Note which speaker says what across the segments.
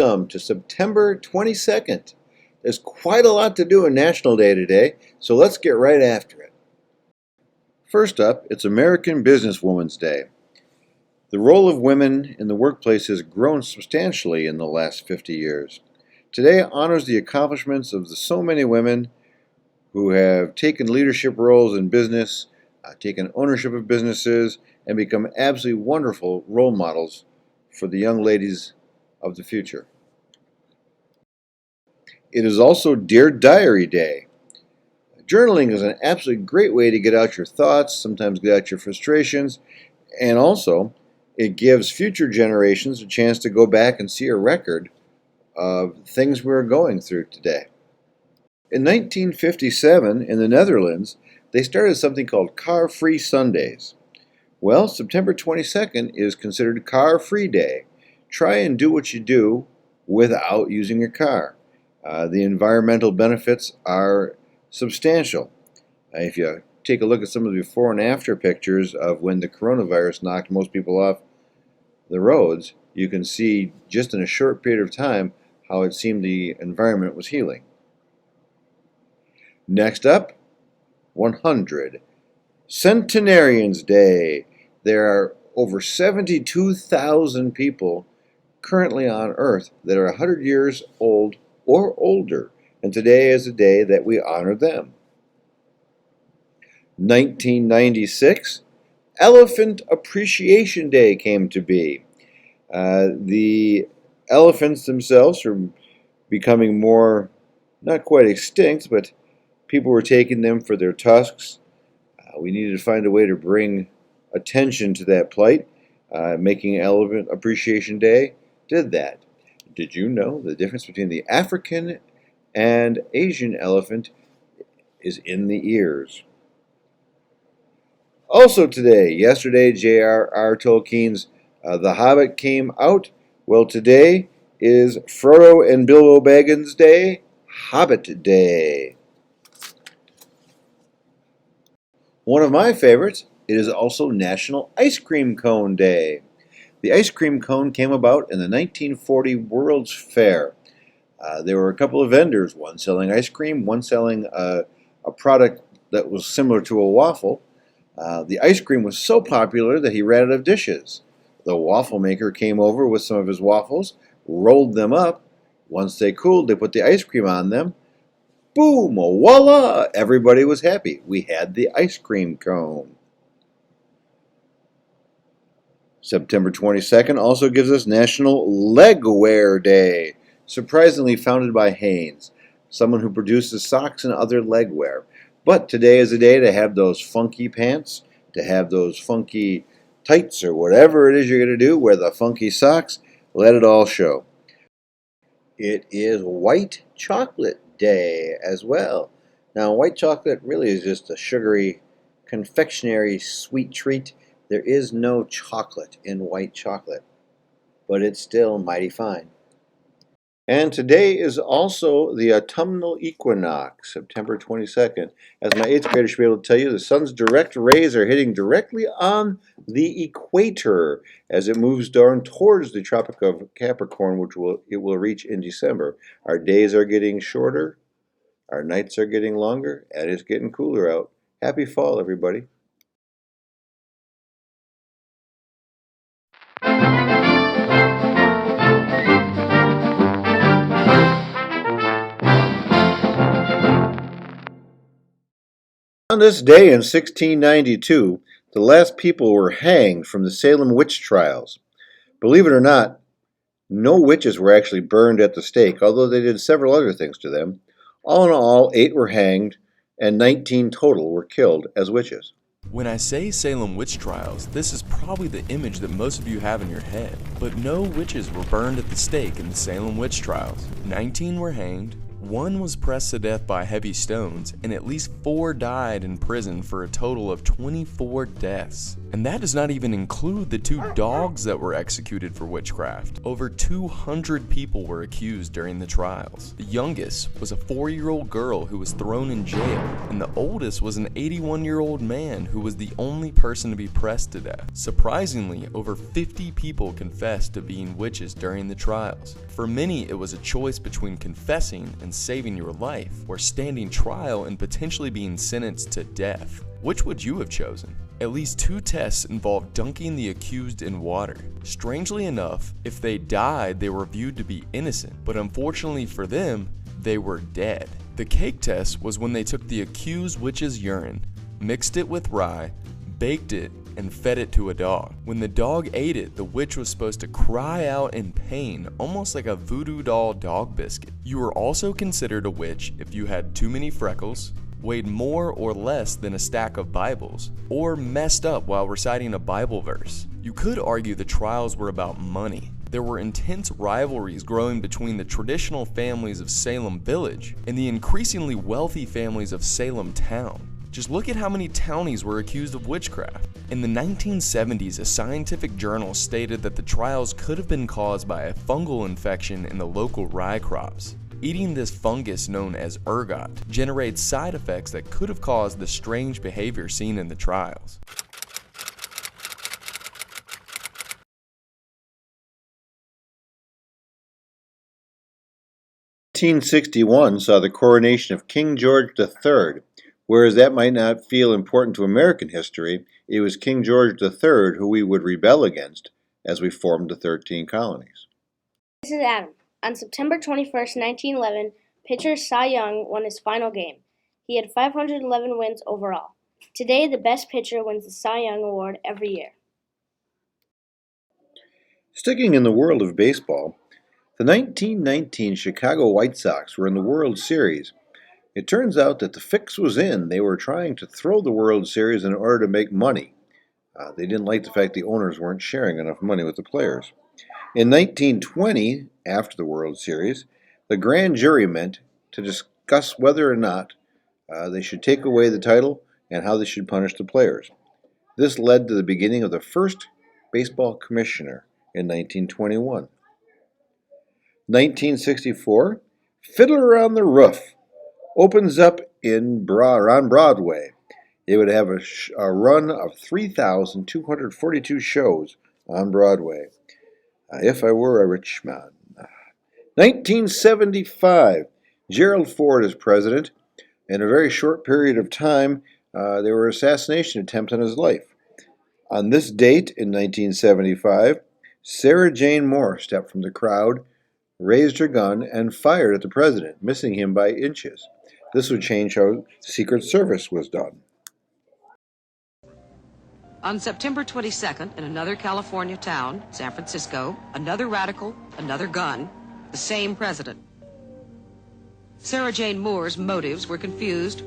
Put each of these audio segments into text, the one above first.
Speaker 1: Welcome to September 22nd. There's quite a lot to do in National Day today, so let's get right after it. First up, it's American Businesswoman's Day. The role of women in the workplace has grown substantially in the last 50 years. Today honors the accomplishments of so many women who have taken leadership roles in business, taken ownership of businesses, and become absolutely wonderful role models for the young ladies of the future. It is also Dear Diary Day. Journaling is an absolutely great way to get out your thoughts, sometimes get out your frustrations, and also it gives future generations a chance to go back and see a record of things we're going through today. In 1957, in the Netherlands, they started something called Car-Free Sundays. Well, September 22nd is considered Car-Free Day. Try and do what you do without using your car. The environmental benefits are substantial. If you take a look at some of the before and after pictures of when the coronavirus knocked most people off the roads, you can see just in a short period of time how it seemed the environment was healing. Next up, 100. Centenarians Day. There are over 72,000 people currently on Earth that are 100 years old or older, and today is a day that we honor them. 1996, Elephant Appreciation Day came to be. The elephants themselves are becoming more, not quite extinct, but people were taking them for their tusks. We needed to find a way to bring attention to that plight. Making Elephant Appreciation Day did that. Did you know the difference between the African and Asian elephant is in the ears? Also today, yesterday, J.R.R. Tolkien's The Hobbit came out. Well, today is Frodo and Bilbo Baggins Day, Hobbit Day. One of my favorites, it is also National Ice Cream Cone Day. The ice cream cone came about in the 1940 World's Fair. There were a couple of vendors, one selling ice cream, one selling a product that was similar to a waffle. The ice cream was so popular that he ran out of dishes. The waffle maker came over with some of his waffles, rolled them up. Once they cooled, they put the ice cream on them. Boom! Voila! Everybody was happy. We had the ice cream cone. September 22nd also gives us National Legwear Day, surprisingly founded by Hanes, someone who produces socks and other legwear. But today is a day to have those funky pants, to have those funky tights, or whatever it is you're going to do, wear the funky socks, let it all show. It is White Chocolate Day as well. Now, white chocolate really is just a sugary, confectionery sweet treat. There is no chocolate in white chocolate, but it's still mighty fine. And today is also the autumnal equinox, September 22nd. As my 8th grader should be able to tell you, the sun's direct rays are hitting directly on the equator as it moves down towards the Tropic of Capricorn, which it will reach in December. Our days are getting shorter, our nights are getting longer, and it's getting cooler out. Happy fall, everybody. On this day in 1692, the last people were hanged from the Salem witch trials. Believe it or not, no witches were actually burned at the stake, although they did several other things to them. All in all, 8 were hanged, and 19 total were killed as witches.
Speaker 2: When I say Salem witch trials, this is probably the image that most of you have in your head. But no witches were burned at the stake in the Salem witch trials. 19 were hanged, One was pressed to death by heavy stones, and at least 4 died in prison for a total of 24 deaths. And that does not even include the 2 dogs that were executed for witchcraft. Over 200 people were accused during the trials. The youngest was a 4-year-old girl who was thrown in jail, and the oldest was an 81-year-old man who was the only person to be pressed to death. Surprisingly, over 50 people confessed to being witches during the trials. For many, it was a choice between confessing and saving your life, or standing trial and potentially being sentenced to death. Which would you have chosen? At least 2 tests involved dunking the accused in water. Strangely enough, if they died, they were viewed to be innocent, but unfortunately for them, they were dead. The cake test was when they took the accused witch's urine, mixed it with rye, baked it, and fed it to a dog. When the dog ate it, the witch was supposed to cry out in pain, almost like a voodoo doll dog biscuit. You were also considered a witch if you had too many freckles, weighed more or less than a stack of Bibles, or messed up while reciting a Bible verse. You could argue the trials were about money. There were intense rivalries growing between the traditional families of Salem Village and the increasingly wealthy families of Salem Town. Just look at how many townies were accused of witchcraft. In the 1970s, a scientific journal stated that the trials could have been caused by a fungal infection in the local rye crops. Eating this fungus known as ergot generates side effects that could have caused the strange behavior seen in the trials.
Speaker 1: "1861 saw the coronation of King George III. Whereas that might not feel important to American history, it was King George III who we would rebel against as we formed the 13 colonies."
Speaker 3: This is Adam. On September 21st, 1911, pitcher Cy Young won his final game. He had 511 wins overall. Today, the best pitcher wins the Cy Young Award every year.
Speaker 1: Sticking in the world of baseball, the 1919 Chicago White Sox were in the World Series. It turns out that the fix was in. They were trying to throw the World Series in order to make money. They didn't like the fact the owners weren't sharing enough money with the players. In 1920, after the World Series, the grand jury met to discuss whether or not they should take away the title and how they should punish the players. This led to the beginning of the first baseball commissioner in 1921. 1964, Fiddler on the Roof opens up on Broadway. It would have a run of 3,242 shows on Broadway. If I Were a Rich Man. 1975, Gerald Ford is president. In a very short period of time, there were assassination attempts on his life. On this date in 1975, Sarah Jane Moore stepped from the crowd, raised her gun, and fired at the president, missing him by inches. This would change how Secret Service was done.
Speaker 4: On September 22nd, in another California town, San Francisco, another radical, another gun, the same president. Sarah Jane Moore's motives were confused.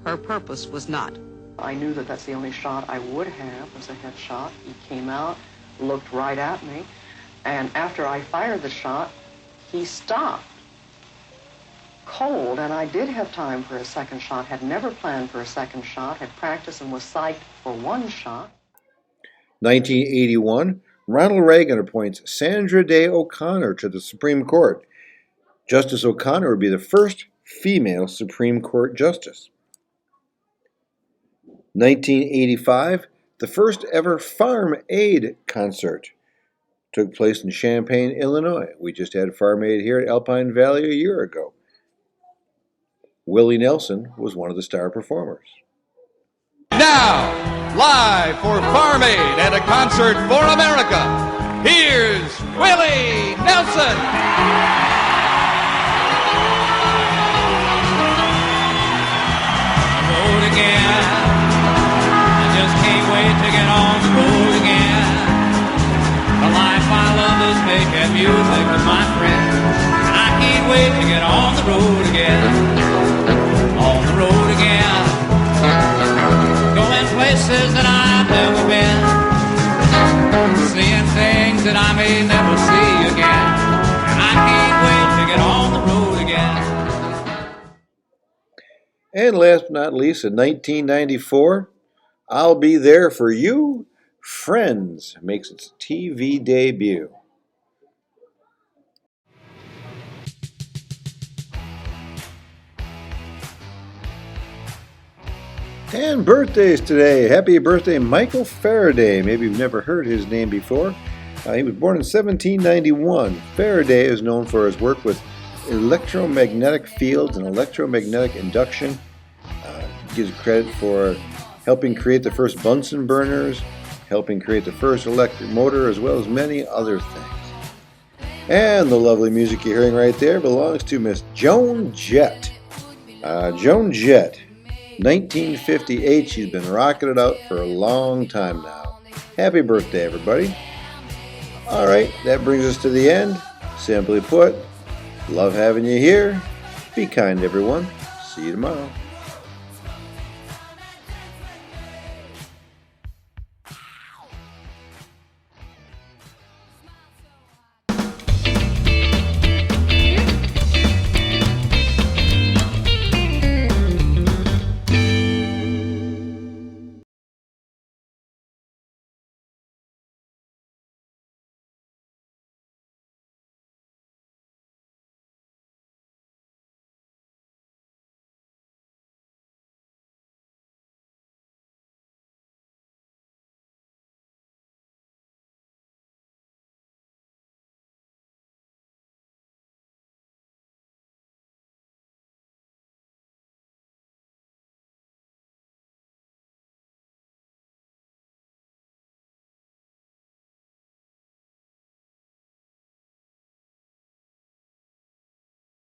Speaker 4: Her purpose was not.
Speaker 5: I knew that that's the only shot I would have was a headshot. He came out, looked right at me, and after I fired the shot, he stopped. Cold, and I did have time for a second shot, had never planned for a second shot, had practiced and was psyched for one shot.
Speaker 1: 1981, Ronald Reagan appoints Sandra Day O'Connor to the Supreme Court. Justice O'Connor would be the first female Supreme Court justice. 1985, the first ever Farm Aid concert took place in Champaign, Illinois. We just had Farm Aid here at Alpine Valley a year ago. Willie Nelson was one of the star performers.
Speaker 6: Now, live for Farm Aid and a concert for America, here's Willie Nelson.
Speaker 7: Road again. I just can't wait to get on the road again. The life I love is making music with my friends. And I can't wait to get on the road again. On the road again. Going places that I've never been. Seeing things that I may never see again. And I can't wait to get on the road again.
Speaker 1: And last but not least, in 1994, I'll Be There for You, Friends makes its TV debut. And birthdays today. Happy birthday, Michael Faraday. Maybe you've never heard his name before. He was born in 1791. Faraday is known for his work with electromagnetic fields and electromagnetic induction. Gives credit for helping create the first Bunsen burners, helping create the first electric motor, as well as many other things. And the lovely music you're hearing right there belongs to Miss Joan Jett. Joan Jett, 1958. She's been rocking it out for a long time now. Happy birthday, everybody. All right, that brings us to the end. Simply put, love having you here. Be kind, everyone. See you tomorrow.